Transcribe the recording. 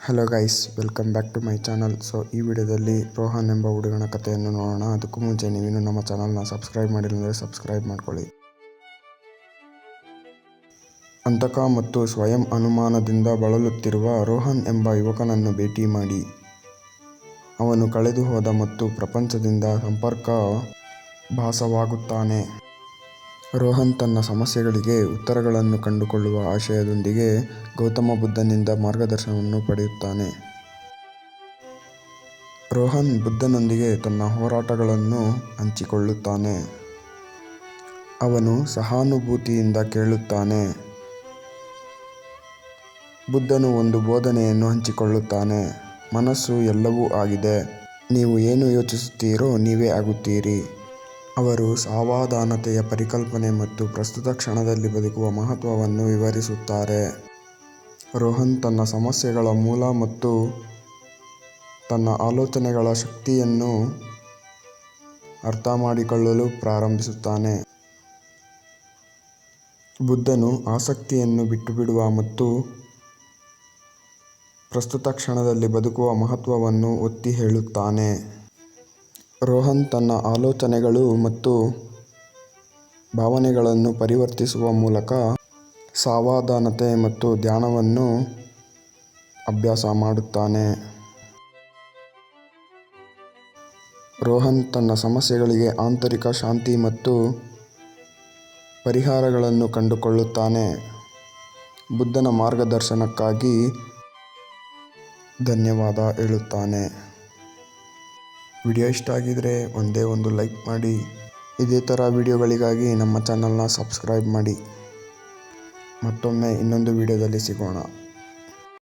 Hello guys, welcome back to my channel. ಈ ವಿಡಿಯೋದಲ್ಲಿ ರೋಹನ್ ಎಂಬ ಹುಡುಗನ ಕಥೆಯನ್ನು ನೋಡೋಣ. ಅದಕ್ಕೂ ಮುಂಚೆ ನೀವಿನ್ನೂ ನಮ್ಮ ಚಾನಲ್ನ ಸಬ್ಸ್ಕ್ರೈಬ್ ಮಾಡಿಲ್ಲ ಅಂದರೆ ಸಬ್ಸ್ಕ್ರೈಬ್ ಮಾಡ್ಕೊಳ್ಳಿ. ಅಂತಕ ಮತ್ತು ಸ್ವಯಂ ಅನುಮಾನದಿಂದ ಬಳಲುತ್ತಿರುವ ರೋಹನ್ ಎಂಬ ಯುವಕನನ್ನು ಭೇಟಿ ಮಾಡಿ ಅವನು ಕಳೆದು ಹೋದ ಮತ್ತು ಪ್ರಪಂಚದಿಂದ ಸಂಪರ್ಕ ಭಾಸವಾಗುತ್ತಾನೆ. ರೋಹನ್ ತನ್ನ ಸಮಸ್ಯೆಗಳಿಗೆ ಉತ್ತರಗಳನ್ನು ಕಂಡುಕೊಳ್ಳುವ ಆಶಯದೊಂದಿಗೆ ಗೌತಮ ಬುದ್ಧನಿಂದ ಮಾರ್ಗದರ್ಶನವನ್ನು ಪಡೆಯುತ್ತಾನೆ. ರೋಹನ್ ಬುದ್ಧನೊಂದಿಗೆ ತನ್ನ ಹೋರಾಟಗಳನ್ನು ಹಂಚಿಕೊಳ್ಳುತ್ತಾನೆ. ಅವನು ಸಹಾನುಭೂತಿಯಿಂದ ಕೇಳುತ್ತಾನೆ. ಬುದ್ಧನು ಒಂದು ಬೋಧನೆಯನ್ನು ಹಂಚಿಕೊಳ್ಳುತ್ತಾನೆ. ಮನಸ್ಸು ಎಲ್ಲವೂ ಆಗಿದೆ. ನೀವು ಏನು ಯೋಚಿಸುತ್ತೀರೋ ನೀವೇ ಆಗುತ್ತೀರಿ. ಅವರು ಸಾವಧಾನತೆಯ ಪರಿಕಲ್ಪನೆ ಮತ್ತು ಪ್ರಸ್ತುತ ಕ್ಷಣದಲ್ಲಿ ಬದುಕುವ ಮಹತ್ವವನ್ನು ವಿವರಿಸುತ್ತಾರೆ. ರೋಹನ್ ತನ್ನ ಸಮಸ್ಯೆಗಳ ಮೂಲ ಮತ್ತು ತನ್ನ ಆಲೋಚನೆಗಳ ಶಕ್ತಿಯನ್ನು ಅರ್ಥಮಾಡಿಕೊಳ್ಳಲು ಪ್ರಾರಂಭಿಸುತ್ತಾನೆ. ಬುದ್ಧನು ಆಸಕ್ತಿಯನ್ನು ಬಿಟ್ಟುಬಿಡುವ ಮತ್ತು ಪ್ರಸ್ತುತ ಕ್ಷಣದಲ್ಲಿ ಬದುಕುವ ಮಹತ್ವವನ್ನು ಒತ್ತಿ ಹೇಳುತ್ತಾನೆ. ರೋಹನ್ ತನ್ನ ಆಲೋಚನೆಗಳು ಮತ್ತು ಭಾವನೆಗಳನ್ನು ಪರಿವರ್ತಿಸುವ ಮೂಲಕ ಸಾವಧಾನತೆ ಮತ್ತು ಧ್ಯಾನವನ್ನು ಅಭ್ಯಾಸ ಮಾಡುತ್ತಾನೆ. ರೋಹನ್ ತನ್ನ ಸಮಸ್ಯೆಗಳಿಗೆ ಆಂತರಿಕ ಶಾಂತಿ ಮತ್ತು ಪರಿಹಾರಗಳನ್ನು ಕಂಡುಕೊಳ್ಳುತ್ತಾನೆ. ಬುದ್ಧನ ಮಾರ್ಗದರ್ಶನಕ್ಕಾಗಿ ಧನ್ಯವಾದ ಹೇಳುತ್ತಾನೆ. ವಿಡಿಯೋ ಇಷ್ಟ ಆಗಿದ್ರೆ ಒಂದೇ ಒಂದು ಲೈಕ್ ಮಾಡಿ. ಇದೇ ಥರ ವಿಡಿಯೋಗಳಿಗಾಗಿ ನಮ್ಮ ಚಾನಲ್ನ ಸಬ್ಸ್ಕ್ರೈಬ್ ಮಾಡಿ. ಮತ್ತೊಮ್ಮೆ ಇನ್ನೊಂದು ವಿಡಿಯೋದಲ್ಲಿ ಸಿಗೋಣ.